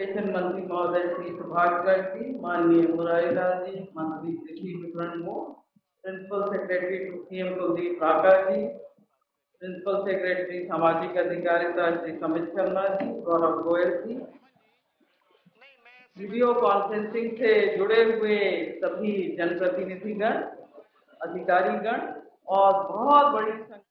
Irrigation मंत्री महोदय श्री सुभाष जी, माननीय मुरारीलाल जी, मंत्री कृषि विपणन को, principal secretary to CM Kuldeep Rathore ji, principal secretary सामाजिक अधिकारिता श्री समित शर्मा जी, गौरव गोयल जी, वीडियो कॉन्फ्रेंसिंग से जुड़े हुए सभी जनप्रतिनिधिगण, अधिकारीगण और बहुत बड़ी संख्या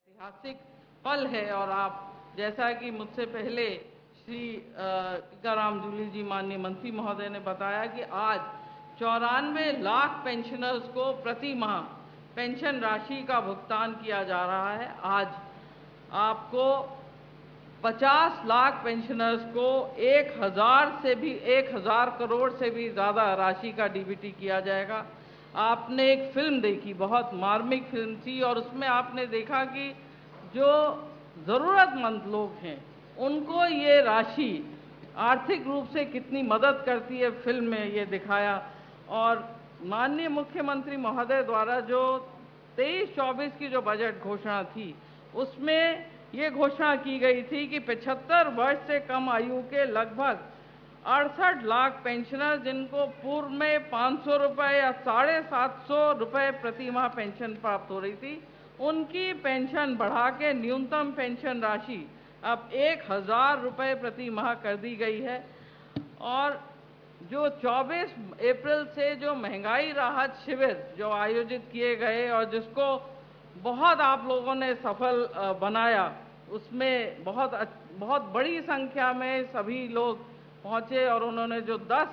ऐतिहासिक पल है। और आप जैसा कि मुझसे पहले श्री टीकाराम जूली जी माननीय मंत्री महोदय ने बताया कि आज 94 लाख पेंशनर्स को प्रति माह पेंशन राशि का भुगतान किया जा रहा है। आज आपको 50 लाख पेंशनर्स को 1000 करोड़ से भी ज़्यादा राशि का डीबीटी किया जाएगा। आपने एक फिल्म देखी, बहुत मार्मिक फिल्म थी, और उसमें आपने देखा कि जो ज़रूरतमंद लोग हैं उनको ये राशि आर्थिक रूप से कितनी मदद करती है, फिल्म में ये दिखाया। और माननीय मुख्यमंत्री महोदय द्वारा जो 23-24 की जो बजट घोषणा थी, उसमें ये घोषणा की गई थी कि 75 वर्ष से कम आयु के लगभग 68 लाख पेंशनर, जिनको पूर्व में 500 रुपये या 750 रुपये प्रति माह पेंशन प्राप्त हो रही थी, उनकी पेंशन बढ़ा के न्यूनतम पेंशन राशि अब 1000 रुपये प्रति माह कर दी गई है। और जो 24 अप्रैल से जो महंगाई राहत शिविर जो आयोजित किए गए और जिसको बहुत आप लोगों ने सफल बनाया, उसमें बहुत बड़ी संख्या में सभी लोग पहुंचे और उन्होंने जो 10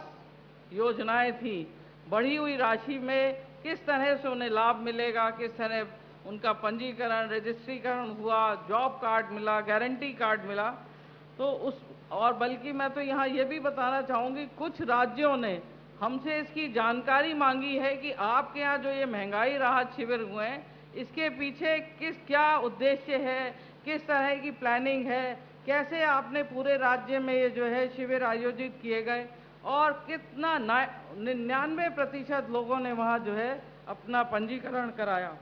योजनाएं थी, बढ़ी हुई राशि में किस तरह से उन्हें लाभ मिलेगा, किस तरह उनका पंजीकरण, रजिस्ट्रीकरण हुआ, जॉब कार्ड मिला, गारंटी कार्ड मिला, तो उस और बल्कि मैं तो यहाँ ये भी बताना चाहूँगी, कुछ राज्यों ने हमसे इसकी जानकारी मांगी है कि आपके यहाँ जो ये महंगाई राहत शिविर हुए हैं, इसके पीछे क्या उद्देश्य है, किस तरह की प्लानिंग है, कैसे आपने पूरे राज्य में ये जो है शिविर आयोजित किए गए और कितना 99% लोगों ने वहाँ जो है अपना पंजीकरण कराया।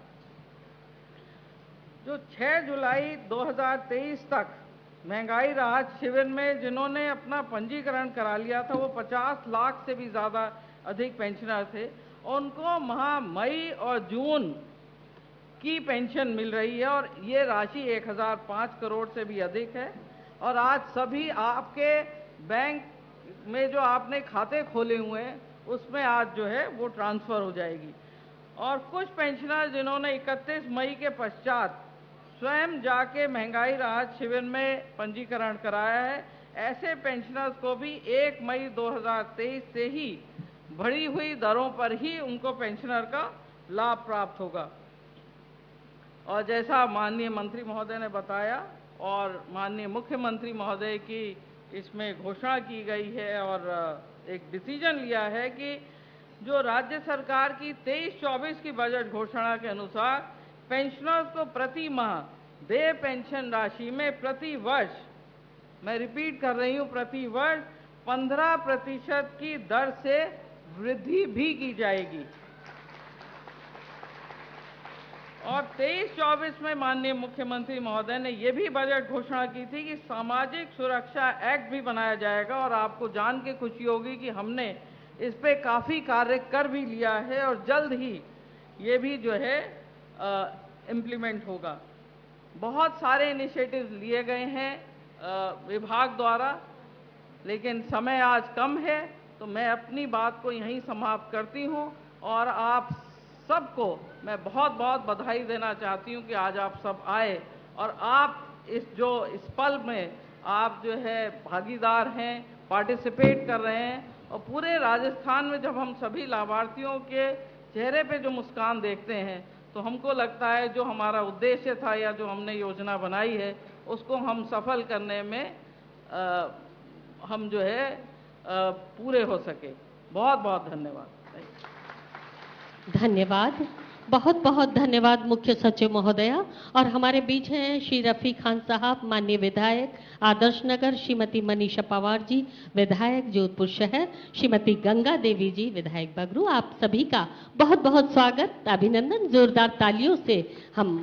जो 6 जुलाई 2023 तक महंगाई राहत शिविर में जिन्होंने अपना पंजीकरण करा लिया था, वो 50 लाख से भी ज़्यादा अधिक पेंशनर थे। उनको माह मई और जून की पेंशन मिल रही है और ये राशि 1005 करोड़ से भी अधिक है। और आज सभी आपके बैंक में जो आपने खाते खोले हुए हैं, उसमें आज जो है वो ट्रांसफ़र हो जाएगी। और कुछ पेंशनर जिन्होंने 31 मई के पश्चात स्वयं जाके महंगाई राहत शिविर में पंजीकरण कराया है, ऐसे पेंशनर्स को भी 1 मई 2023 से ही बढ़ी हुई दरों पर ही उनको पेंशनर का लाभ प्राप्त होगा। और जैसा माननीय मंत्री महोदय ने बताया और माननीय मुख्यमंत्री महोदय की इसमें घोषणा की गई है और एक डिसीजन लिया है कि जो राज्य सरकार की 23-24 की बजट घोषणा के अनुसार पेंशनर्स को प्रति माह देय पेंशन राशि में प्रति वर्ष, मैं रिपीट कर रही हूँ, प्रति वर्ष 15% की दर से वृद्धि भी की जाएगी। और 23-24 में माननीय मुख्यमंत्री महोदय ने यह भी बजट घोषणा की थी कि सामाजिक सुरक्षा एक्ट भी बनाया जाएगा। और आपको जान के खुशी होगी कि हमने इस पे काफ़ी कार्य कर भी लिया है और जल्द ही ये भी जो है इम्प्लीमेंट होगा। बहुत सारे इनिशिएटिव्स लिए गए हैं विभाग द्वारा, लेकिन समय आज कम है, तो मैं अपनी बात को यहीं समाप्त करती हूँ। और आप सबको मैं बहुत बहुत बधाई देना चाहती हूँ कि आज आप सब आए और आप इस पल में आप जो है भागीदार हैं, पार्टिसिपेट कर रहे हैं। और पूरे राजस्थान में जब हम सभी लाभार्थियों के चेहरे पे जो मुस्कान देखते हैं, तो हमको लगता है जो हमारा उद्देश्य था या जो हमने योजना बनाई है, उसको हम सफल करने में हम जो है पूरे हो सके। बहुत बहुत धन्यवाद। धन्यवाद। बहुत बहुत धन्यवाद मुख्य सचिव महोदया। और हमारे बीच हैं श्री रफ़ी खान साहब, माननीय विधायक आदर्श नगर, श्रीमती मनीषा पवार जी, विधायक जोधपुर शहर, श्रीमती गंगा देवी जी, विधायक बगरू। आप सभी का बहुत बहुत स्वागत, अभिनंदन। जोरदार तालियों से हम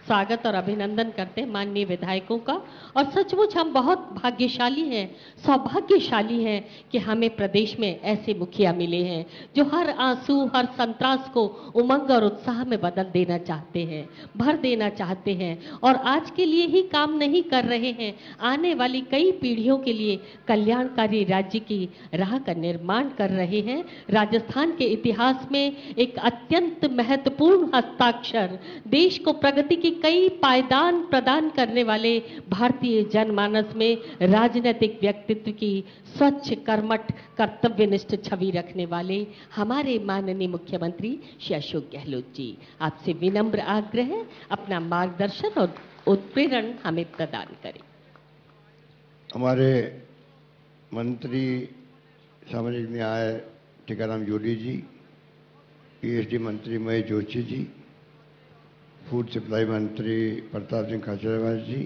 स्वागत और अभिनंदन करते हैं माननीय विधायकों का। और सचमुच हम बहुत भाग्यशाली हैं, सौभाग्यशाली हैं कि हमें प्रदेश में ऐसे मुखिया मिले हैं जो हर आंसू, हर संतरास को उमंग और उत्साह में बदल देना चाहते हैं, भर देना चाहते हैं। और आज के लिए ही काम नहीं कर रहे हैं, आने वाली कई पीढ़ियों के लिए कल्याणकारी राज्य की राह का निर्माण कर रहे हैं। राजस्थान के इतिहास में एक अत्यंत महत्वपूर्ण हस्ताक्षर, देश को प्रगति की कई पायदान प्रदान करने वाले भारतीय जनमानस में राजनीतिक व्यक्तित्व की स्वच्छ, कर्मठ, कर्तव्यनिष्ठ छवि रखने वाले हमारे माननीय मुख्यमंत्री श्री अशोक गहलोत जी, आपसे विनम्र आग्रह है अपना मार्गदर्शन और उत्प्रेरण हमें प्रदान करें। हमारे मंत्री सामाजिक न्याय टीकाराम जूली जी, पीएचडी मंत्री महेश जोशी जी, फूड सप्लाई मंत्री प्रताप सिंह खाचरियावास जी,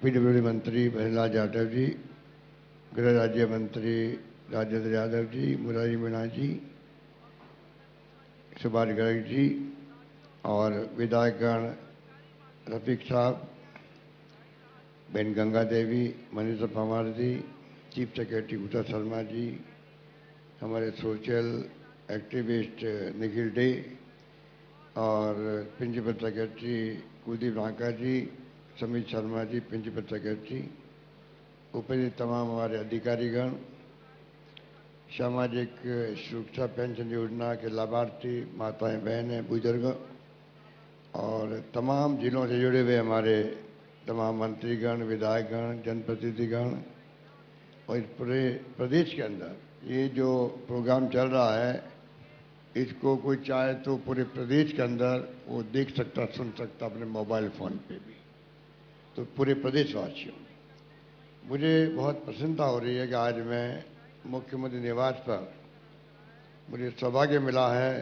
पीडब्ल्यूडी मंत्री प्रहलाद यादव जी, गृह राज्य मंत्री राजेंद्र यादव जी, मुरारी मीणा जी, सुभाष गर्ग जी और विधायकगण रफीक साहब, Ben Ganga Devi, Manisha Pawar ji, chief secretary Usha Sharma ji, हमारे सोशल एक्टिविस्ट निखिल डे और प्रिंसिपल सेक्रेटरी कुलदीप नाका जी, समीत शर्मा जी प्रिंसिपल सेक्रेटरी, उपस्थित तमाम हमारे अधिकारीगण, सामाजिक सुरक्षा पेंशन योजना के लाभार्थी माताएं, बहनें, बुजुर्ग और तमाम जिलों से जुड़े हुए हमारे तमाम मंत्रीगण, विधायकगण, जनप्रतिनिधिगण और इस पूरे प्रदेश के अंदर ये जो प्रोग्राम चल रहा है, इसको कोई चाहे तो पूरे प्रदेश के अंदर वो देख सकता, सुन सकता अपने मोबाइल फ़ोन पे भी। तो पूरे प्रदेशवासियों, मुझे बहुत प्रसन्नता हो रही है कि आज मैं मुख्यमंत्री निवास पर मुझे सौभाग्य मिला है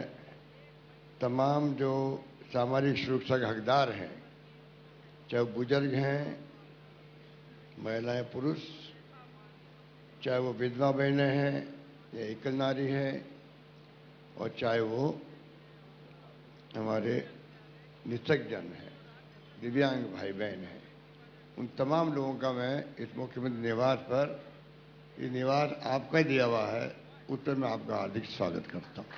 तमाम जो सामाजिक सुरक्षा के हकदार हैं, चाहे वो बुजुर्ग हैं, महिलाएं, पुरुष, चाहे वो विधवा बहनें हैं या एकल नारी हैं, और चाहे वो हमारे निःशक्तजन हैं, दिव्यांग भाई बहन हैं, उन तमाम लोगों का मैं इस मुख्यमंत्री निवास पर, ये निवास आपका ही दिया हुआ है, उस पर मैं आपका हार्दिक स्वागत करता हूँ।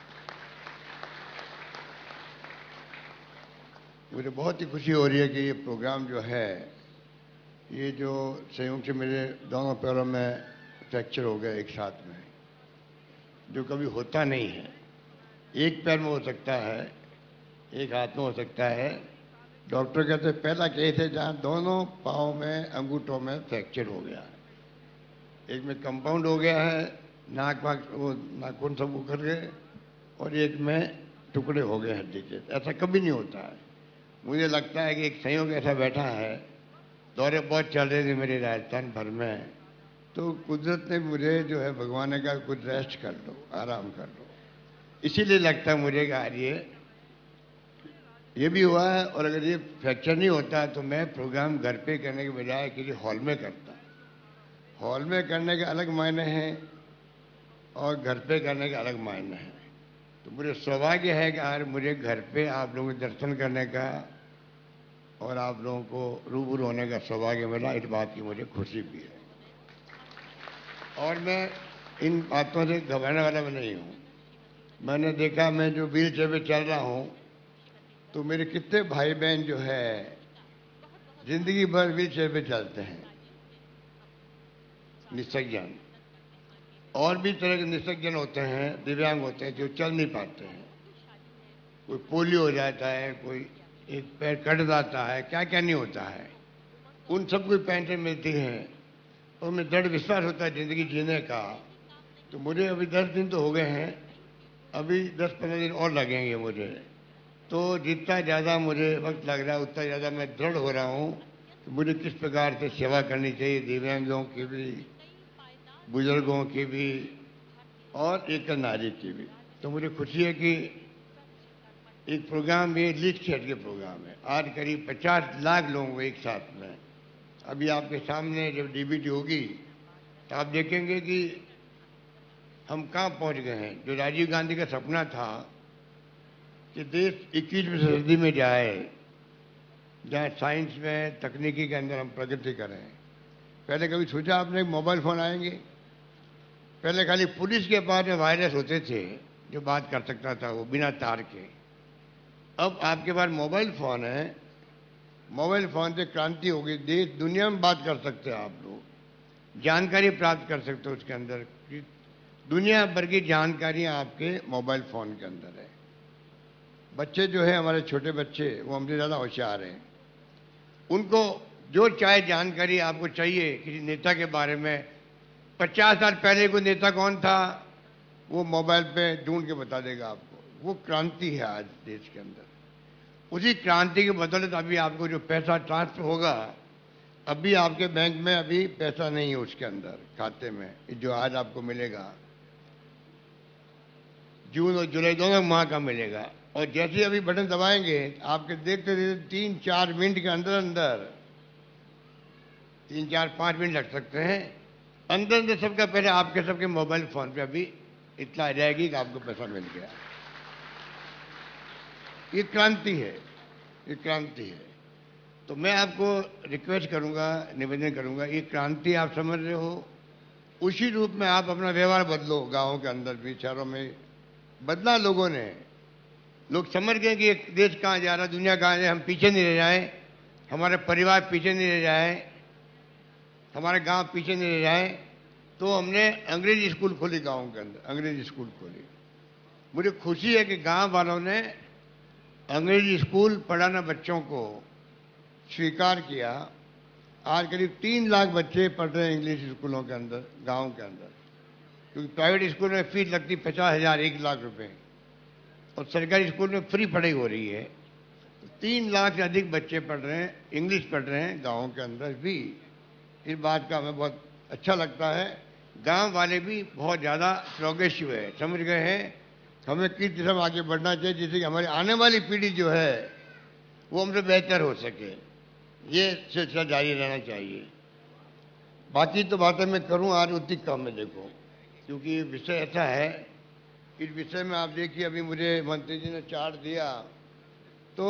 मुझे बहुत ही खुशी हो रही है कि ये प्रोग्राम जो है, ये जो संयोग से मेरे दोनों पैरों में फ्रैक्चर हो गया एक साथ में, जो कभी होता नहीं है। एक पैर में हो सकता है, एक हाथ में हो सकता है। डॉक्टर कहते हैं पहला केस है जहाँ दोनों पाँव में, अंगूठों में फ्रैक्चर हो गया है। एक में कंपाउंड हो गया है, नाक वाक वो नाखून सब उखड़ गए, और एक में टुकड़े हो गए हड्डी के। ऐसा कभी नहीं होता है। मुझे लगता है कि एक संयोग ऐसा बैठा है, दौरे बहुत चल रहे थे मेरे राजस्थान भर में, तो कुदरत ने मुझे जो है, भगवान ने कहा कुछ रेस्ट कर लो, आराम कर लो। इसीलिए लगता है मुझे कि आज ये भी हुआ है। और अगर ये फ्रैक्चर नहीं होता तो मैं प्रोग्राम घर पे करने के बजाय किसी हॉल में करता। हॉल में करने के अलग मायने हैं और घर पे करने के अलग मायने हैं। तो मुझे सौभाग्य है कि आज मुझे घर पे आप लोगों के दर्शन करने का और आप लोगों को रूबरू होने का सौभाग्य मिला। इस बात की मुझे खुशी भी है, और मैं इन बातों से घबराने वाला मैं नहीं हूँ। मैंने देखा, मैं जो व्हील चेयर पे चल रहा हूँ, तो मेरे कितने भाई बहन जो है जिंदगी भर व्हील चेयर पे चलते हैं, निःशक्तजन। और भी तरह के निःशक्तजन होते हैं, दिव्यांग होते हैं जो चल नहीं पाते हैं। कोई पोलियो हो जाता है, कोई एक पैर कट जाता है, क्या क्या नहीं होता है। उन सबको पेंशन मिलती है और उनमें दृढ़ विश्वास होता है जिंदगी जीने का। तो मुझे अभी 10 दिन तो हो गए हैं, अभी 10-15 दिन और लगेंगे मुझे। तो जितना ज़्यादा मुझे वक्त लग रहा है, उतना ज़्यादा मैं दृढ़ हो रहा हूँ कि मुझे किस प्रकार से सेवा करनी चाहिए, दिव्यांगों की भी, बुजुर्गों की भी और एकल नारी की भी। तो मुझे खुशी है कि एक प्रोग्राम ये लिस्ट सेट के प्रोग्राम है। आज करीब 50 लाख लोग एक साथ में। अभी आपके सामने जब डीबीटी होगी तो आप देखेंगे कि हम कहाँ पहुँच गए हैं। जो राजीव गांधी का सपना था कि देश 21वीं सदी में जाए, जहाँ साइंस में तकनीकी के अंदर हम प्रगति करें। पहले कभी सोचा आपने मोबाइल फ़ोन आएंगे? पहले खाली पुलिस के पास में वायरस होते थे जो बात कर सकता था, वो बिना तार के। अब आपके पास मोबाइल फ़ोन है। मोबाइल फ़ोन से क्रांति हो गई। देश दुनिया में बात कर सकते हैं आप लोग, जानकारी प्राप्त कर सकते हो उसके अंदर। दुनिया भर की जानकारियाँ आपके मोबाइल फ़ोन के अंदर है। बच्चे जो है हमारे छोटे बच्चे, वो हमसे ज़्यादा होशियार हैं। उनको जो चाहे जानकारी आपको चाहिए किसी नेता के बारे में, 50 साल पहले कोई नेता कौन था, वो मोबाइल पे ढूंढ के बता देगा आपको। वो क्रांति है आज देश के अंदर। उसी क्रांति के बदौलत अभी आपको जो पैसा ट्रांसफर होगा, अभी आपके बैंक में अभी पैसा नहीं है उसके अंदर खाते में, जो आज आपको मिलेगा जून और जुलाई दोनों माह का मिलेगा। और जैसे ही अभी बटन दबाएंगे आपके देखते देखते 3-4 मिनट के अंदर अंदर 3-4-5 मिनट लग सकते हैं, अंदर अंदर सबका पहले आपके सबके मोबाइल फोन पे अभी इतना आ जाएगी कि आपको पैसा मिल गया। ये क्रांति है, ये क्रांति है। तो मैं आपको रिक्वेस्ट करूंगा, निवेदन करूंगा, ये क्रांति आप समझ रहे हो, उसी रूप में आप अपना व्यवहार बदलो। गाँव के अंदर भी, शहरों में बदला लोगों ने। लोग समझ गए कि एक देश कहाँ जा रहा है, दुनिया कहाँ जा रही है। हम पीछे नहीं रह जाए, हमारे परिवार पीछे नहीं रह जाए, हमारे गांव पीछे नहीं रह जाए। तो हमने अंग्रेजी स्कूल खोली गांव के अंदर, अंग्रेजी स्कूल खोली। मुझे खुशी है कि गांव वालों ने अंग्रेजी स्कूल पढ़ाना बच्चों को स्वीकार किया। आज करीब 3 लाख बच्चे पढ़ रहे हैं इंग्लिश स्कूलों के अंदर, गांव के अंदर। क्योंकि प्राइवेट स्कूल में फीस लगती 50,000, 1 लाख रुपए, और सरकारी स्कूल में फ्री पढ़ाई हो रही है। 3 लाख से अधिक बच्चे पढ़ रहे हैं, इंग्लिश पढ़ रहे हैं गाँव के अंदर भी। इस बात का हमें बहुत अच्छा लगता है। गांव वाले भी बहुत ज़्यादा प्रोग्रेसिव है, समझ गए हैं हमें किस दिशा में आगे बढ़ना चाहिए, जिससे कि हमारी आने वाली पीढ़ी जो है वो हमसे बेहतर हो सके। ये सिलसिला जारी रहना चाहिए। बाकी तो बातें मैं करूं, आज उतनी कम है देखो, क्योंकि विषय ऐसा है। इस विषय में आप देखिए, अभी मुझे मंत्री जी ने चार्ट दिया, तो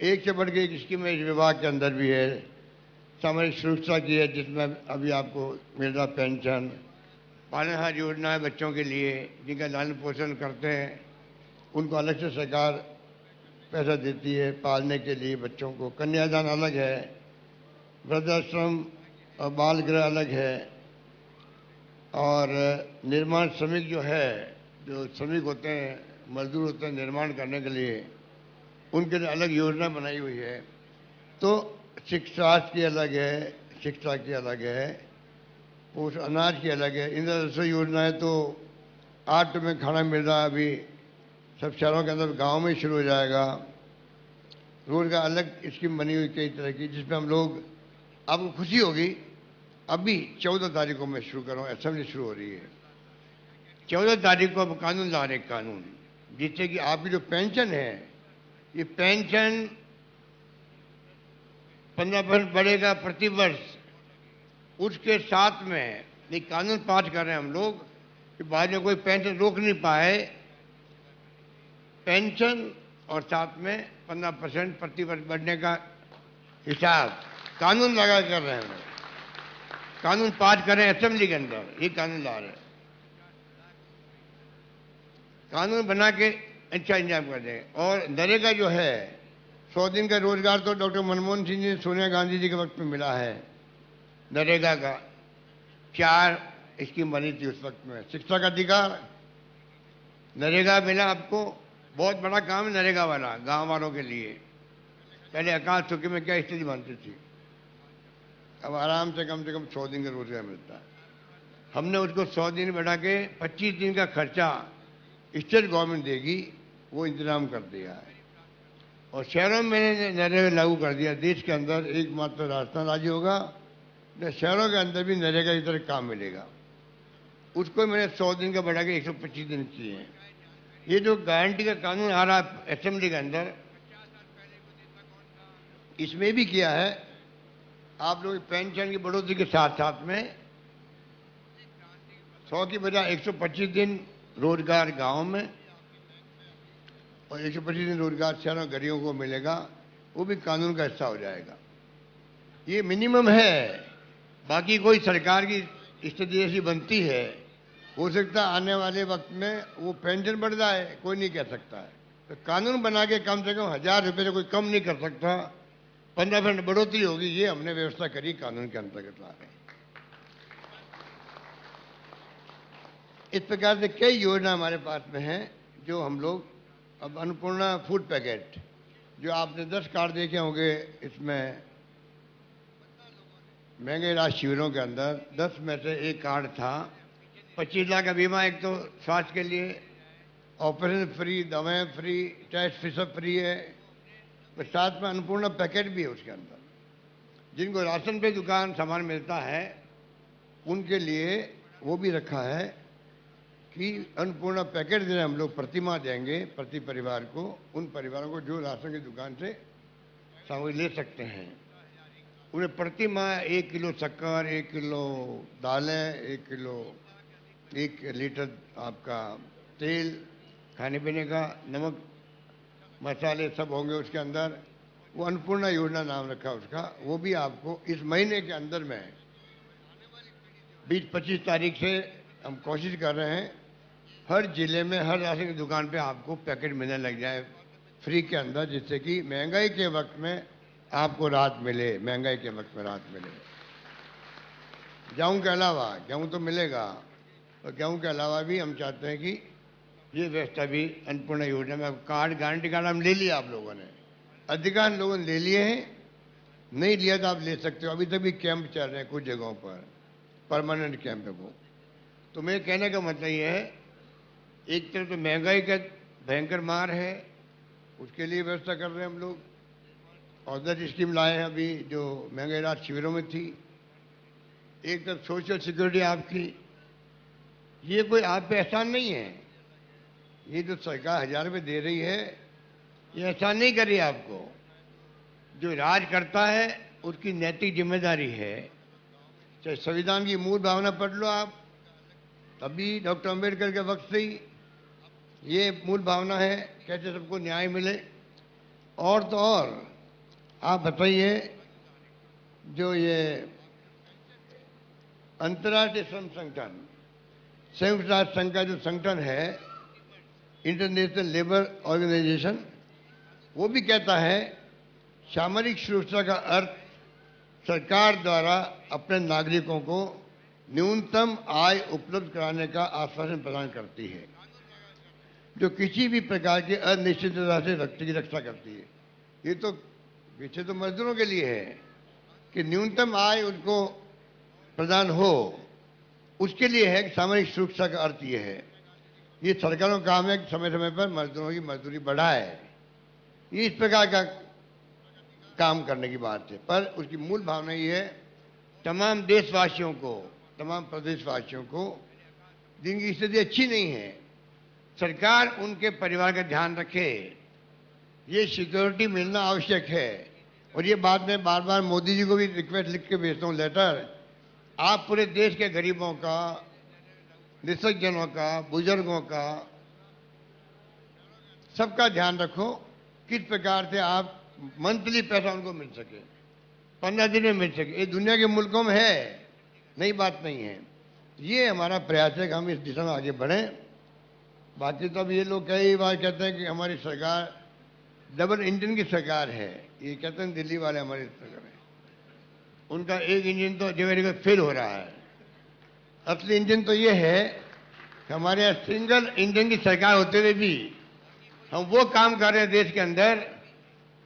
एक से बढ़ के एक स्कीम इस विभाग के अंदर भी है। सामाजिक सुरक्षा की है, जिसमें अभी आपको मिल रहा पेंशन, पालनहार योजना है बच्चों के लिए जिनका लालन पोषण करते हैं, उनको अलग से सरकार पैसा देती है पालने के लिए बच्चों को। कन्यादान अलग है, वृद्धाश्रम और बाल गृह अलग है, और निर्माण श्रमिक जो है, जो श्रमिक होते हैं, मजदूर होते हैं निर्माण करने के लिए, उनके लिए अलग योजना बनाई हुई है। तो शिक्षा की अलग है, शिक्षा की अलग है, पोषण अनाज की अलग है। इंदिरा रसोई योजना है, तो 8 में खाना मिल रहा है अभी सब शहरों के अंदर, गांव में शुरू हो जाएगा। रोजगार अलग स्कीम बनी हुई कई तरह की, जिसमें हम लोग, आपको खुशी होगी, अभी 14 तारीख को मैं शुरू कर रहा हूँ, असेंबली शुरू हो रही है। 14 तारीख को अब कानून ला रहे, कानून जिससे कि आपकी जो पेंशन है, ये पेंशन 15% बढ़ेगा प्रति वर्ष। उसके साथ में एक कानून पास कर रहे हैं हम लोग कि बाद में कोई पेंशन रोक नहीं पाए, पेंशन और साथ में 15% प्रति वर्ष बढ़ने का हिसाब कानून लगा कर रहे हैं। कानून पास कर रहे हैं असेंबली के अंदर, ये कानून ला रहे हैं। कानून बना के अच्छा इंतजाम कर दें। और नरेगा जो है 100 दिन का रोजगार, तो डॉक्टर मनमोहन सिंह जी, सोनिया गांधी जी के वक्त में मिला है। नरेगा का 4 स्कीम बनी थी उस वक्त में। शिक्षा का अधिकार, नरेगा मिला आपको, बहुत बड़ा काम है नरेगा वाला गांव वालों के लिए। पहले अकाल सूखे में क्या स्थिति बनती थी, अब आराम से कम 100 दिन का रोजगार मिलता है। हमने उसको 100 दिन बढ़ा के 25 दिन का खर्चा स्टेट गवर्नमेंट देगी, वो इंतजाम कर दिया है। और शहरों में नरेगा लागू कर दिया। देश के अंदर एकमात्र राजस्थान राज्य होगा शहरों के अंदर भी नरेगा की तरह काम मिलेगा। उसको मैंने 100 दिन का बढ़ा के 125 दिन किए हैं। ये जो गारंटी का कानून आ रहा है असेंबली के अंदर, इसमें भी किया है आप लोग पेंशन की बढ़ोतरी के साथ साथ में 100 की बजाय 125 दिन रोजगार गांव में और 125 दिन रोजगार शहरों गरीबों को मिलेगा, वो भी कानून का हिस्सा हो जाएगा। ये मिनिमम है। बाकी कोई सरकार की स्थिति ऐसी बनती है, हो सकता है आने वाले वक्त में वो पेंशन बढ़ जाए, कोई नहीं कह सकता है। तो कानून बना के कम से कम 1000 रुपये से कोई कम नहीं कर सकता, 15% बढ़ोतरी होगी, ये हमने व्यवस्था करी कानून के अंतर्गत ला रहे हैं। इस प्रकार से कई योजना हमारे पास में हैं जो हम लोग अब अन्नपूर्णा फूड पैकेट, जो आपने 10 कार्ड देखे होंगे, इसमें महंगे इलाज शिविरों के अंदर 10 में से एक कार्ड था 25 लाख का बीमा। एक तो स्वास्थ्य के लिए ऑपरेशन फ्री, दवाएं फ्री, टेस्ट फीस फ्री है, तो साथ में अन्नपूर्णा पैकेट भी है उसके अंदर। जिनको राशन पे दुकान सामान मिलता है उनके लिए वो भी रखा है कि अन्नपूर्णा पैकेट जो हम लोग प्रति माह देंगे प्रति परिवार को, उन परिवारों को जो राशन की दुकान से सामग्री ले सकते हैं, उन्हें प्रति माह 1 किलो शक्कर, 1 किलो दालें, 1 लीटर आपका तेल, खाने पीने का नमक मसाले सब होंगे उसके अंदर। वो अन्नपूर्णा योजना नाम रखा उसका, वो भी आपको इस महीने के अंदर में 20-25 तारीख से हम कोशिश कर रहे हैं हर जिले में हर राशन की दुकान पे आपको पैकेट मिलने लग जाए फ्री के अंदर, जिससे कि महंगाई के वक्त में आपको राहत मिले, महंगाई के वक्त में राहत मिले। गेहूँ के अलावा, गेहूँ तो मिलेगा, और गेहूँ के अलावा भी हम चाहते हैं कि ये व्यवस्था भी अन्नपूर्णा योजना में कार्ड, गारंटी कार्ड हम ले लिया, आप लोगों ने, अधिकांश लोगों ने ले लिए हैं, नहीं लिया तो आप ले सकते हो। अभी तक भी कैंप चल रहे हैं कुछ जगहों पर, परमानेंट कैंप है वो। तो मेरे कहने का मतलब ये है, एक तरफ तो महंगाई का भयंकर मार है, उसके लिए व्यवस्था कर रहे हैं हम लोग, औसत स्कीम लाए हैं अभी जो महंगे इलाज शिविरों में थी। एक तरफ सोशल सिक्योरिटी आपकी, ये कोई आप पे एहसान नहीं है, ये जो सरकार 1000 रुपये दे रही है ये एहसान नहीं कर रही आपको। जो राज करता है उसकी नैतिक जिम्मेदारी है। चाहे संविधान की मूल भावना पढ़ लो आप, तभी डॉक्टर अंबेडकर के वक्त से ही ये मूल भावना है, कैसे सबको न्याय मिले। और तो और आप बताइए, जो ये अंतर्राष्ट्रीय श्रम संगठन, संयुक्त राष्ट्र संघ का जो संगठन है, इंटरनेशनल लेबर ऑर्गेनाइजेशन, वो भी कहता है सामरिक सुरक्षा का अर्थ सरकार द्वारा अपने नागरिकों को न्यूनतम आय उपलब्ध कराने का आश्वासन प्रदान करती है, जो किसी भी प्रकार की अनिश्चितता से व्यक्ति की रक्षा करती है। ये तो पीछे तो मजदूरों के लिए है कि न्यूनतम आय उनको प्रदान हो, उसके लिए है कि सामरिक सुरक्षा का अर्थ ये है। ये सरकारों का काम है कि समय समय पर मजदूरों की मजदूरी बढ़ाए, ये इस प्रकार का काम करने की बात है। पर उसकी मूल भावना ये है, तमाम देशवासियों को, तमाम प्रदेशवासियों को जिनकी स्थिति अच्छी नहीं है, सरकार उनके परिवार का ध्यान रखे, ये सिक्योरिटी मिलना आवश्यक है। और ये बात मैं बार बार मोदी जी को भी रिक्वेस्ट लिख के भेजता हूँ, लेटर, आप पूरे देश के गरीबों का, निःशक्तजनों का, बुजुर्गों का, सबका ध्यान रखो, किस प्रकार से आप मंथली पैसा उनको मिल सके, 15 दिन में मिल सके। ये दुनिया के मुल्कों में है, नई बात नहीं है। ये हमारा प्रयास है कि हम इस दिशा में आगे बढ़ें। बाकी तो अब ये लोग कई बार कहते हैं कि हमारी सरकार डबल इंजन की सरकार है, ये कहते हैं दिल्ली वाले हमारी सरकार है, उनका एक इंजन तो जगह फेल हो रहा है। असली इंजन तो ये है कि हमारे यहाँ सिंगल इंजन की सरकार होते हुए भी हम वो काम कर रहे हैं देश के अंदर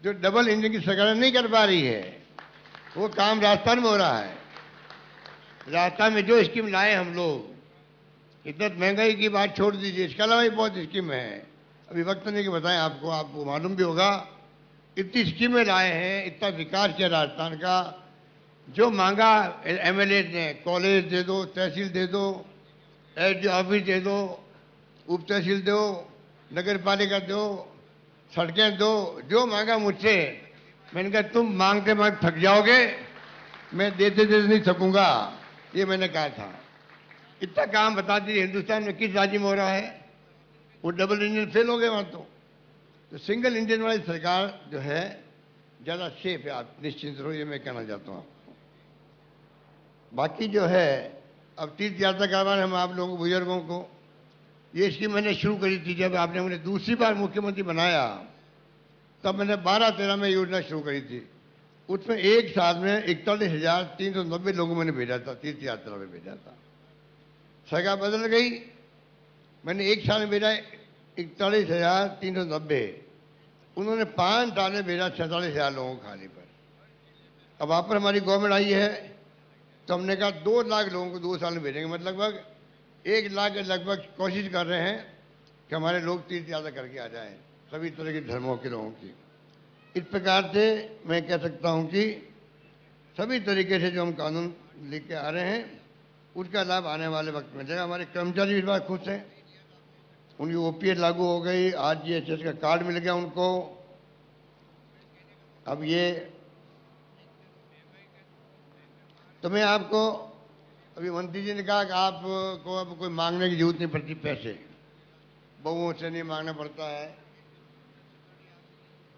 जो डबल इंजन की सरकार नहीं कर पा रही है। वो काम राजस्थान में हो रहा है। राजस्थान में जो स्कीम लाए हम लोग, इतना महंगाई की बात छोड़ दीजिए, इसके अलावा भी बहुत स्कीम है, अभी वक्त नहीं कि बताएं आपको, आपको मालूम भी होगा। इतनी स्कीमें लाए हैं, इतना विकास किया राजस्थान का, जो मांगा एमएलए ने, कॉलेज दे दो, तहसील दे दो, एसडी ऑफिस दे दो, उप तहसील दो, नगर पालिका दो, सड़कें दो, जो मांगा मुझसे। मैंने कहा तुम मांगते मांगते थक जाओगे, मैं देते देते नहीं थकूंगा, ये मैंने कहा था। इतना काम बता दीजिए हिंदुस्तान में किस राज्य में हो रहा है? वो डबल इंजन फेल हो गए वहां तो सिंगल इंजन वाली सरकार जो है ज्यादा सेफ है, आप निश्चिंत रहो, ये मैं कहना चाहता हूं आपको। बाकी जो है अब तीर्थ यात्रा करवाना हम आप लोगों बुजुर्गों को, ये स्कीम मैंने शुरू करी थी जब आपने मुझे दूसरी बार मुख्यमंत्री बनाया, तब मैंने 12-13 में योजना शुरू करी थी। उसमें एक साल में 41,390 लोगों मैंने भेजा था, तीर्थ यात्रा में भेजा था। सरकार बदल गई, मैंने एक साल में भेजा 41,390, उन्होंने 5 साल में भेजा 46,000 लोगों को खाली पर। अब आप पर हमारी गवर्नमेंट आई है तो हमने कहा 2 लाख लोगों को 2 साल में भेजेंगे, मतलब लगभग 1 लाख के लगभग कोशिश कर रहे हैं कि हमारे लोग तीर्थ यात्रा करके आ जाएं, सभी तरह के धर्मों के लोगों की। इस प्रकार से मैं कह सकता हूं कि सभी तरीके से जो हम कानून लेके आ रहे हैं उसका लाभ आने वाले वक्त में मिलेगा। हमारे कर्मचारी इस बार खुश हैं, उनकी ओपीएस लागू हो गई, आरजीएचएस का कार्ड मिल गया उनको। अब ये तो मैं आपको, अभी मंत्री जी ने कहा कि आपको अब कोई मांगने की जरूरत नहीं पड़ती, पैसे बहुओं से नहीं मांगना पड़ता है,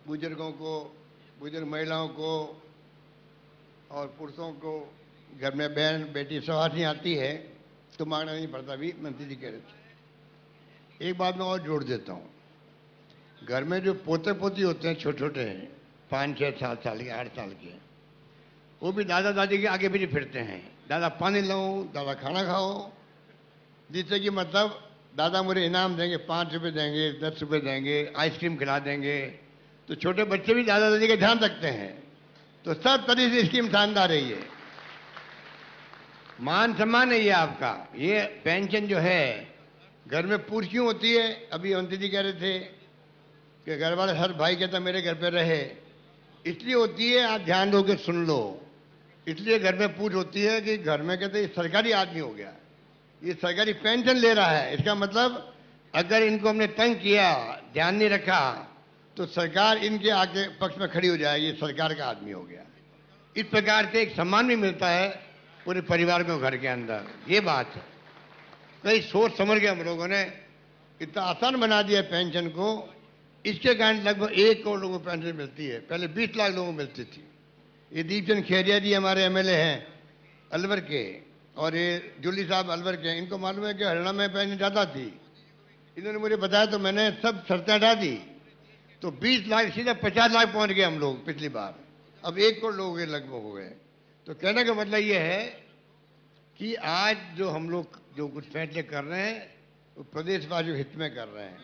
बुजुर्गों को, बुजुर्ग महिलाओं को और पुरुषों को, घर में बहन बेटी सवारी आती है तो मांगना नहीं पड़ता, भी मंत्री जी कह रहे थे। एक बात मैं और जोड़ देता हूँ, घर में जो पोते पोती होते हैं छोटे छोटे हैं, 5-6-7 साल के, 8 साल के, वो भी दादा दादी के आगे पीछे फिरते हैं, दादा पानी लो, दादा खाना खाओ, जिससे कि मतलब दादा मुझे इनाम देंगे, 5 रुपये देंगे, 10 रुपये देंगे, आइसक्रीम खिला देंगे। तो छोटे बच्चे भी दादा दादी का ध्यान रखते हैं। तो सब तरह से स्कीम शानदार है, ये मान सम्मान है ये आपका। ये पेंशन जो है घर में पूरी क्यों होती है? अभी मंत्री जी कह रहे थे कि घर वाले हर भाई कहता मेरे घर पे रहे, इसलिए होती है, आप ध्यान दो के सुन लो, इसलिए घर में पूछ होती है कि घर में कहते ये सरकारी आदमी हो गया, ये सरकारी पेंशन ले रहा है, इसका मतलब अगर इनको हमने तंग किया, ध्यान नहीं रखा, तो सरकार इनके आगे पक्ष में खड़ी हो जाएगी, ये सरकार का आदमी हो गया। इस प्रकार से एक सम्मान भी मिलता है पूरे परिवार को घर के अंदर, ये बात है। कई सोच समझ के हम लोगों ने इतना आसान बना दिया पेंशन को, इसके कारण लगभग 1 करोड़ लोगों को पेंशन मिलती है, पहले 20 लाख लोगों को मिलती थी। ये दीपचंद खेरिया जी हमारे एमएलए हैं अलवर के, और ये जुल्ली साहब अलवर के, इनको मालूम है कि हरियाणा में पेंशन ज़्यादा थी, इन्होंने मुझे बताया तो मैंने सब शर्तें हटा दी, तो 20 लाख सीधा 50 लाख पहुंच गए हम लोग पिछली बार, अब 1 करोड़ लोग लगभग हो गए। तो कहने का मतलब ये है कि आज जो हम लोग जो कुछ फैसले कर रहे हैं वो प्रदेशवासियों हित में कर रहे हैं।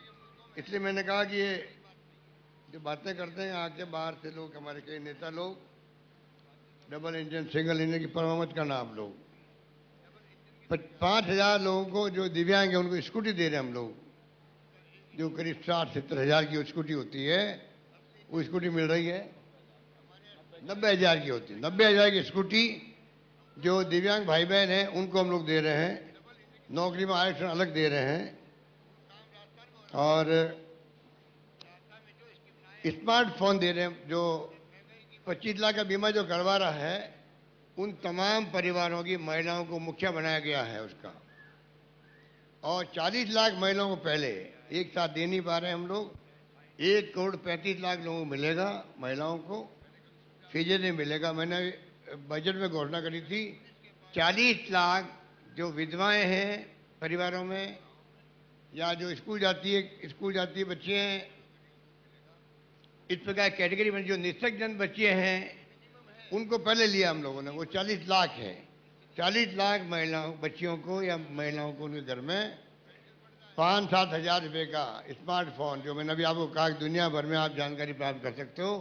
इसलिए मैंने कहा कि ये जो बातें करते हैं आके बाहर से लोग, हमारे कई नेता लोग, डबल इंजन सिंगल इंजन की परवाह मत करना आप लोग। 5,000 लोगों को जो दिव्यांग है उनको स्कूटी दे रहे हैं हम लोग, जो करीब 60-70 हज़ार की स्कूटी होती है, वो स्कूटी मिल रही है। 90,000 की होती है, 90,000 की स्कूटी जो दिव्यांग भाई बहन हैं उनको हम लोग दे रहे हैं, नौकरी में आरक्षण अलग दे रहे हैं, और स्मार्टफोन दे रहे हैं। जो 25 लाख का बीमा जो करवा रहा है उन तमाम परिवारों की महिलाओं को मुखिया बनाया गया है उसका, और 40 लाख महिलाओं को पहले एक साथ दे नहीं पा रहे हम लोग, 1 करोड़ 35 लाख लोगों को मिलेगा, महिलाओं को फीजर नहीं मिलेगा। मैंने बजट में घोषणा करी थी 40 लाख जो विधवाएं हैं परिवारों में, या जो स्कूल जाती है बच्चे हैं, इस प्रकार कैटेगरी में जो निःशक्त बच्चे हैं उनको पहले लिया हम लोगों ने, वो 40 लाख है। 40 लाख महिलाओं बच्चियों को या महिलाओं को उनके घर में 5-7 हज़ार रुपये का स्मार्टफोन, जो मैंने अभी आपको कहा कि दुनिया भर में आप जानकारी प्राप्त कर सकते हो,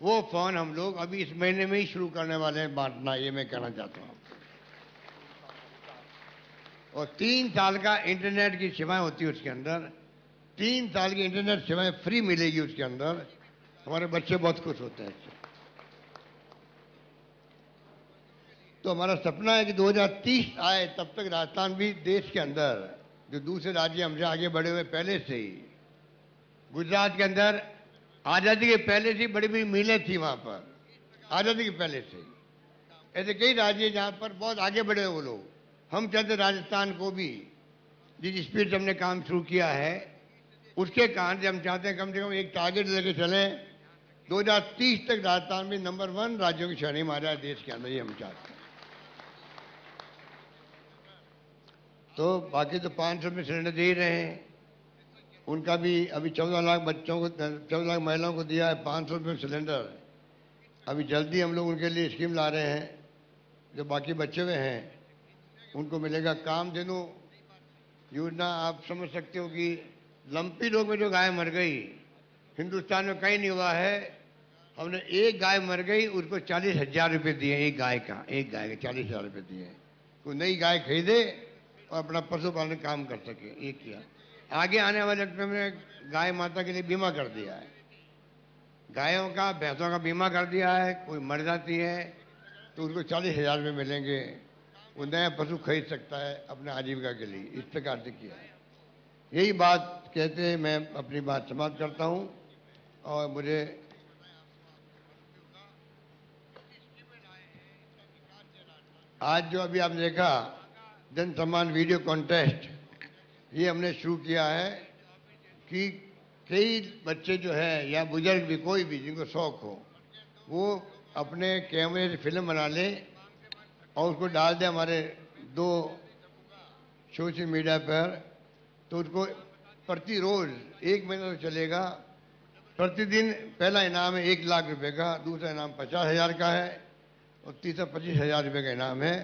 वो फोन हम लोग अभी इस महीने में ही शुरू करने वाले हैं बांटना, ये मैं कहना चाहता हूँ। और 3 साल का इंटरनेट की सेवाएं होती है उसके अंदर, 3 साल की इंटरनेट सेवाएं फ्री मिलेगी उसके अंदर। हमारे बच्चे बहुत खुश होते हैं इससे। तो हमारा सपना है कि 2030 आए तब तक राजस्थान भी देश के अंदर जो दूसरे राज्य हमसे आगे बढ़े हुए पहले से ही, गुजरात के अंदर आज़ादी के पहले से बड़ी बड़ी मिलें थी वहाँ पर, आज़ादी के पहले से। ऐसे कई राज्य हैं जहाँ पर बहुत आगे बढ़े वो लोग। हम चाहते राजस्थान को भी जिस स्पीड से हमने काम शुरू किया है उसके कारण से हम चाहते हैं कम से कम एक टारगेट लेके चलें, 2030 तक राजस्थान में नंबर 1 राज्यों की श्रेणी में आ जाए देश के अंदर, ये हम चाहते हैं। तो बाकी तो 500 में सिलेंडर दे ही रहे हैं, उनका भी अभी 14 लाख बच्चों को, 14 लाख महिलाओं को दिया है 500 रुपये सिलेंडर। अभी जल्दी हम लोग उनके लिए स्कीम ला रहे हैं, जो बाकी बचे हुए हैं उनको मिलेगा कामधेनु योजना। आप समझ सकते हो कि लंपी रोग में जो गाय मर गई, हिंदुस्तान में कहीं नहीं हुआ है। हमने एक गाय मर गई उसको 40,000 रुपये दिए, एक गाय का 40,000 रुपये दिए। कोई नई गाय खरीदे और अपना पशुपालन काम कर सके, ये किया। आगे आने वाले वक्त में गाय माता के लिए बीमा कर दिया है, गायों का भैंसों का बीमा कर दिया है। कोई मर जाती है तो उसको 40,000 रुपये मिलेंगे, वो नया पशु खरीद सकता है अपने आजीविका के लिए। इस प्रकार से किया है। यही बात कहते हैं मैं अपनी बात समाप्त करता हूं। और मुझे आज जो अभी आपने देखा जन सम्मान वीडियो कॉन्टेस्ट, ये हमने शुरू किया है कि कई बच्चे जो है या बुजुर्ग भी, कोई भी जिनको शौक हो, वो अपने कैमरे से फिल्म बना ले और उसको डाल दे हमारे 2 सोशल मीडिया पर। तो उसको प्रति रोज 1 महीना तो चलेगा, प्रतिदिन पहला इनाम है 1 लाख रुपए का, दूसरा इनाम 50,000 का है और तीसरा 25,000 रुपये का इनाम है।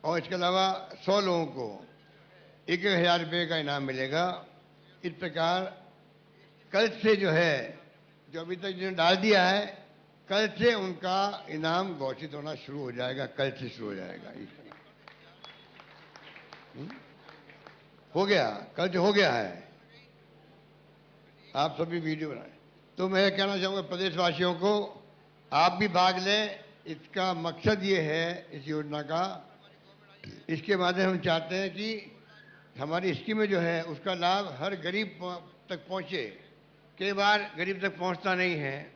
और इसके अलावा 100 लोगों को 1,000 रुपये का इनाम मिलेगा। इस प्रकार कल से जो है, जो अभी तक जिन्होंने डाल दिया है, कल से उनका इनाम घोषित होना शुरू हो जाएगा, कल से शुरू हो जाएगा। हो गया, कल से हो गया है। आप सभी वीडियो बनाए। तो मैं कहना चाहूँगा प्रदेशवासियों को, आप भी भाग लें। इसका मकसद ये है इस योजना का, इसके माध्यम हम चाहते हैं कि हमारी स्कीमें जो है उसका लाभ हर गरीब तक पहुँचे। कई बार गरीब तक पहुँचता नहीं है,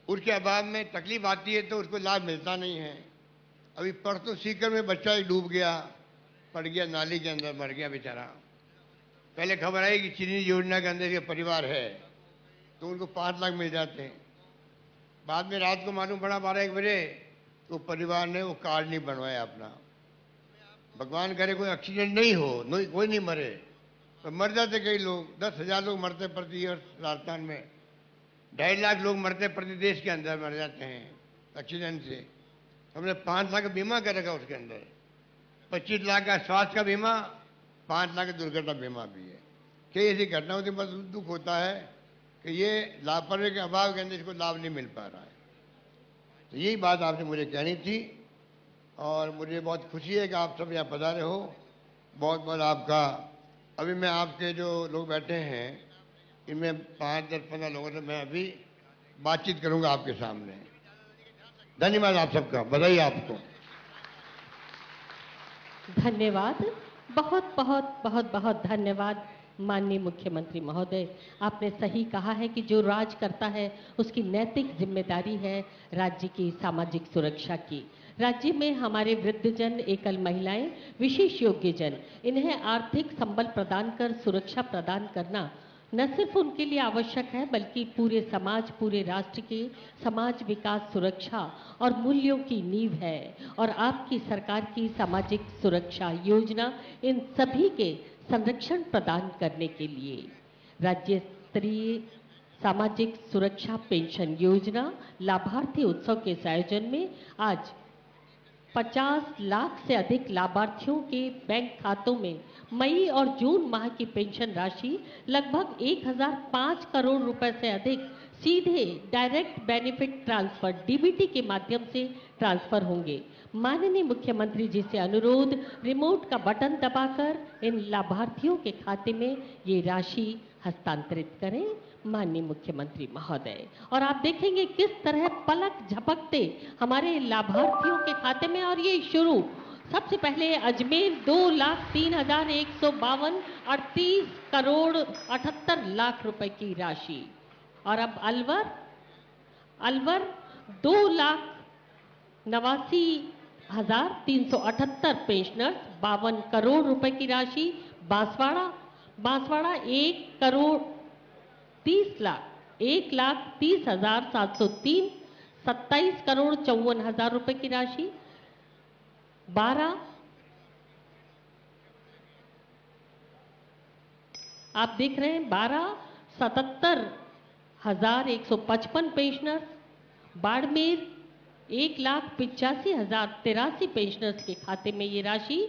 उसके अभाव में तकलीफ आती है तो उसको लाभ मिलता नहीं है। अभी परसों सीकर में बच्चा एक डूब गया, पड़ गया नाली के अंदर, मर गया बेचारा। पहले खबर आई कि चीनी योजना के अंदर ये परिवार है तो उनको 5 लाख मिल जाते हैं। बाद में रात को मालूम पड़ा 12-1 बजे तो परिवार ने वो कार्ड नहीं बनवाया अपना। भगवान करे कोई एक्सीडेंट नहीं हो, कोई नहीं मरे, तो मर जाते कई लोग। 10,000 लोग मरते प्रति ईयर राजस्थान में, 2.5 लाख लोग मरते प्रति देश के अंदर मर जाते हैं एक्सीडेंट से। हमने 5 लाख का बीमा कर रखा उसके अंदर, 25 लाख का स्वास्थ्य का बीमा, 5 लाख का दुर्घटना बीमा भी है। कई ऐसी घटना होती है, बस दुख होता है कि ये लापरवाही के अभाव के अंदर इसको लाभ नहीं मिल पा रहा है। तो यही बात आपसे मुझे कहनी थी और मुझे बहुत खुशी है कि आप सब यहाँ पधारे हो। बहुत बहुत आपका। अभी मैं आपके जो लोग बैठे हैं इनमें 5, 10, 15 लोगों से मैं अभी बातचीत करूंगा आपके सामने। धन्यवाद आप सबका, बधाई आपको। धन्यवाद, बहुत बहुत बहुत बहुत धन्यवाद माननीय मुख्यमंत्री महोदय। आपने सही कहा है कि जो राज करता है उसकी नैतिक जिम्मेदारी है राज्य की सामाजिक सुरक्षा की। राज्य में हमारे वृद्धजन, एकल महिलाएं, विशेष योग्यजन, इन्हें आर्थिक संबल प्रदान कर सुरक्षा प्रदान करना न सिर्फ उनके लिए आवश्यक है बल्कि पूरे समाज, पूरे राष्ट्र के समाज विकास, सुरक्षा और मूल्यों की नींव है। और आपकी सरकार की सामाजिक सुरक्षा योजना इन सभी के संरक्षण प्रदान करने के लिए राज्य स्तरीय सामाजिक सुरक्षा पेंशन योजना लाभार्थी उत्सव के इस आयोजन में आज 50 लाख से अधिक लाभार्थियों के बैंक खातों में मई और जून माह की पेंशन राशि लगभग 1005 करोड़ रुपए से अधिक सीधे डायरेक्ट बेनिफिट ट्रांसफर डीबीटी के माध्यम से ट्रांसफर होंगे। माननीय मुख्यमंत्री जी से अनुरोध, रिमोट का बटन दबाकर इन लाभार्थियों के खाते में ये राशि हस्तांतरित करें माननीय मुख्यमंत्री महोदय। और आप देखेंगे किस तरह पलक झपकते हमारे लाभार्थियों के खाते में, और ये शुरू सबसे पहले अजमेर 2,03,152 38 करोड़ 78 लाख रुपए की राशि। और अब अलवर 2,89,378 पेंशनर्स 52 करोड़ रुपए की राशि। बांसवाड़ा 1,30,703 27 करोड़ 54 हजार रुपए की राशि। 12 आप देख रहे हैं 77,155 पेंशनर्स। बाड़मेर 1,85,083 पेंशनर्स के खाते में ये राशि।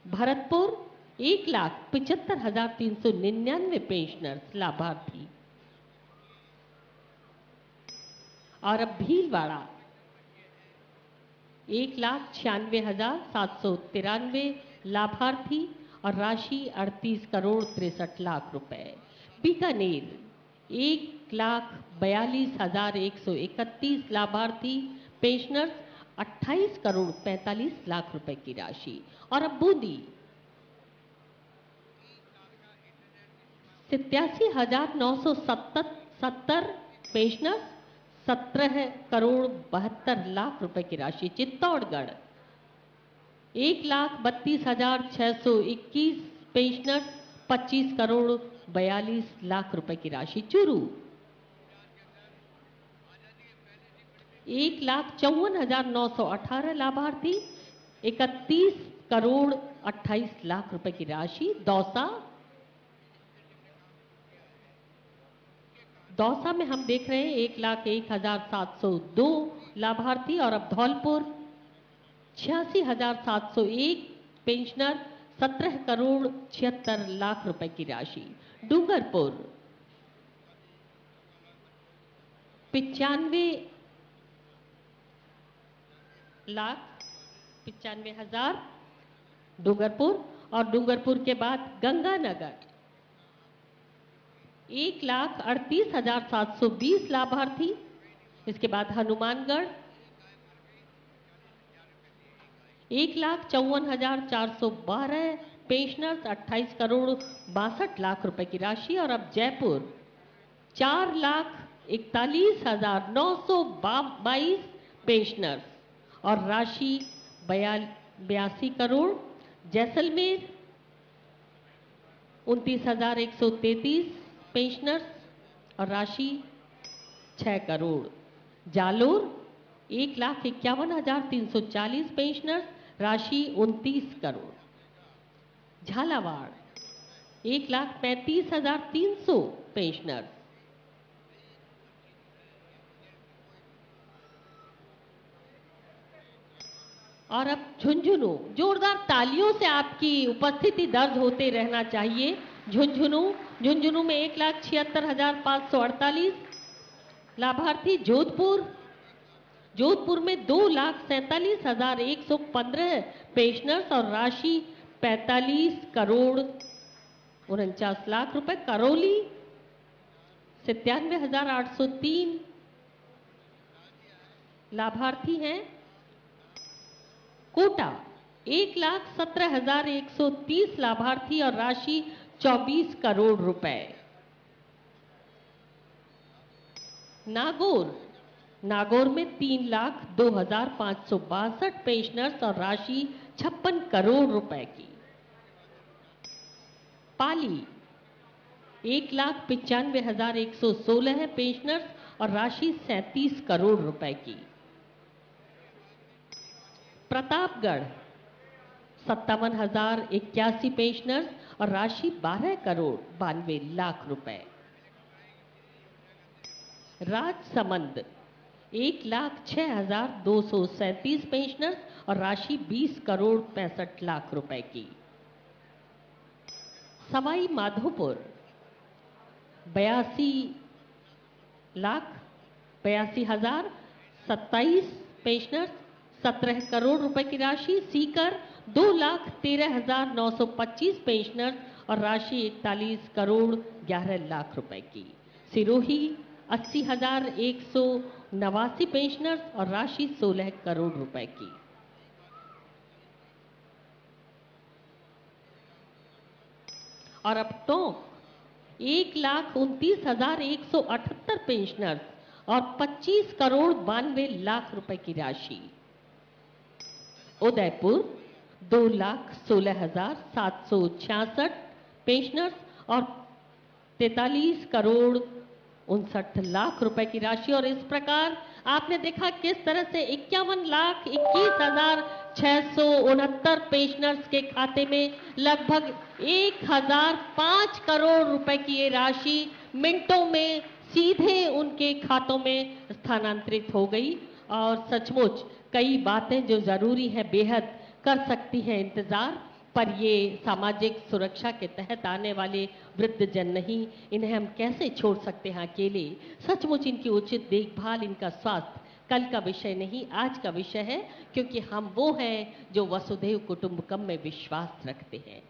भरतपुर 1,75,399 पेंशनर्स लाभार्थी। और अब भीलवाड़ा 1,96,793 लाभार्थी और राशि 38 करोड़ 63 लाख रुपए। बीकानेर 1,42,131 लाभार्थी पेंशनर्स 28 करोड़ 45 लाख रुपए की राशि। और अब बूंदी 87,970 पेंशनर्स 17 करोड़ 72 लाख रुपए की राशि। चित्तौड़गढ़ 1,32,621 पेंशनर्स 25 करोड़ 42 लाख रुपए की राशि। चूरू 1,54,918 लाभार्थी 31 करोड़ 28 लाख रुपए की राशि। दौसा में हम देख रहे हैं 1,01,702 लाभार्थी। और अब धौलपुर 86,701 पेंशनर 17 करोड़ 76 लाख रुपए की राशि। डूंगरपुर 95,95,000 डूंगरपुर। और डूंगरपुर के बाद गंगानगर 1,38,720 लाभार्थी। इसके बाद हनुमानगढ़ 1,54,412 पेंशनर्स 28 करोड़ 62 लाख रुपए की राशि। और अब जयपुर 4,41,922 पेंशनर्स और राशि 82 करोड़। जैसलमेर 29,133 पेंशनर्स और राशि 6 करोड़। जालोर 1,51,340 पेंशनर्स राशि 29 करोड़। झालावाड़ 1,35,300 पेंशनर्स। और अब झुंझुनू, जोरदार तालियों से आपकी उपस्थिति दर्ज होते रहना चाहिए। झुंझुनू में 1,76,548 लाभार्थी। जोधपुर में 2,47,115 पेंशनर्स और राशि 45 करोड़ 49 लाख रुपए। करौली 97,803 लाभार्थी हैं। कोटा 1,17,130 लाभार्थी और राशि 24 करोड़ रुपए। नागौर में 3,02,562 पेंशनर्स और राशि 56 करोड़ रुपए की। पाली 1,95,116 पेंशनर्स और राशि 37 करोड़ रुपए की। प्रतापगढ़ 57,081 पेंशनर्स और राशि 12 करोड़ 92 लाख रुपए। राजसमंद 1,06,237 पेंशनर्स और राशि 20 करोड़ 65 लाख रुपए की। सवाई माधोपुर 82,82,027 पेंशनर्स 17 करोड़ रुपए की राशि। सीकर 2,13,925 पेंशनर्स और राशि 41 करोड़ 11 लाख रुपए की। सिरोही 80,189 पेंशनर्स और राशि 16 करोड़ रुपए की। और अब टोंक 1,29,178 पेंशनर्स और 25 करोड़ 92 लाख रुपए की राशि। उदयपुर 2,16,766 पेंशनर्स और 43 करोड़ 59 लाख रुपए की राशि। और इस प्रकार आपने देखा किस तरह से 51,21,669 पेंशनर्स के खाते में लगभग 1,005 करोड़ रुपए की ये राशि मिनटों में सीधे उनके खातों में स्थानांतरित हो गई। और सचमुच कई बातें जो जरूरी है बेहद कर सकती हैं इंतजार, पर ये सामाजिक सुरक्षा के तहत आने वाले वृद्धजन नहीं, इन्हें हम कैसे छोड़ सकते हैं अकेले। सचमुच इनकी उचित देखभाल, इनका स्वास्थ्य कल का विषय नहीं, आज का विषय है, क्योंकि हम वो हैं जो वसुधैव कुटुंबकम में विश्वास रखते हैं।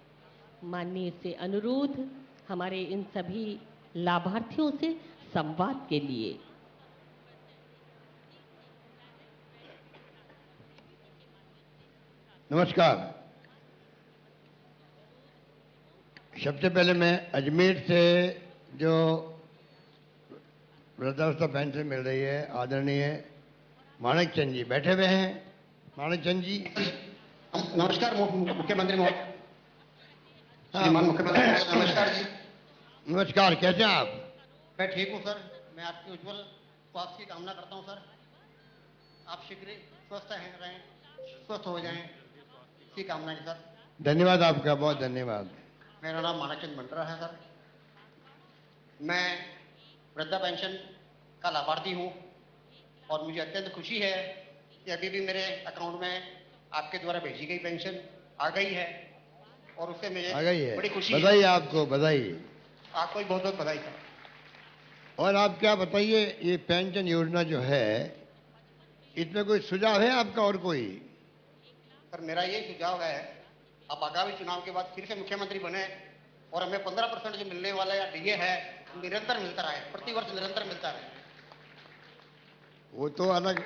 माननीय से अनुरोध हमारे इन सभी लाभार्थियों से संवाद के लिए। नमस्कार। सबसे पहले मैं अजमेर से जो वृद्धावस्था पेंशन मिल रही है, आदरणीय माणक चंद जी बैठे हुए हैं। माणक चंद जी नमस्कार। मुख्यमंत्री महोदय, श्रीमान मुख्यमंत्री महोदय, नमस्कार जी। नमस्कार, कैसे हैं आप? मैं ठीक हूँ सर। मैं आपकी उज्जवल स्वास्थ्य की कामना करता हूँ सर। आप शीघ्र स्वस्थ रहें, स्वस्थ हो जाएं, इसी कामना के साथ। धन्यवाद आपका, बहुत धन्यवाद। मेरा नाम माणकचंद मंडरा है सर। मैं वृद्धा पेंशन का लाभार्थी हूँ और मुझे अत्यंत खुशी है कि अभी भी मेरे अकाउंट में आपके द्वारा भेजी गई पेंशन आ गई है और उससे मुझे आ गई है, बड़ी खुशी बधाई है। आपको, बधाई। आपको भी बहुत बहुत बधाई सर। और आप क्या बताइए, ये पेंशन योजना जो है, इसमें कोई सुझाव है आपका? और कोई? सर मेरा ये सुझाव है, आप आगामी चुनाव के बाद फिर से मुख्यमंत्री बने और हमें 15% जो मिलने वाला या डीए है निरंतर मिलता रहे, प्रतिवर्ष निरंतर मिलता रहे। वो तो अलग,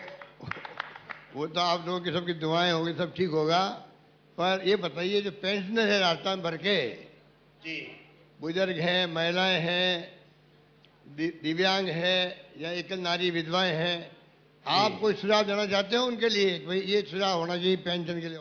वो तो आप लोगों की सबकी दुआएं होगी, सब ठीक होगा। पर ये बताइए, जो पेंशनर है राजस्थान भर के, जी, बुजुर्ग हैं, महिलाएं हैं, दिव्यांग हैं या एकल नारी विधवाएं हैं, आप कोई सुझाव देना चाहते हो उनके लिए? भाई ये सुझाव होना चाहिए पेंशन के लिए?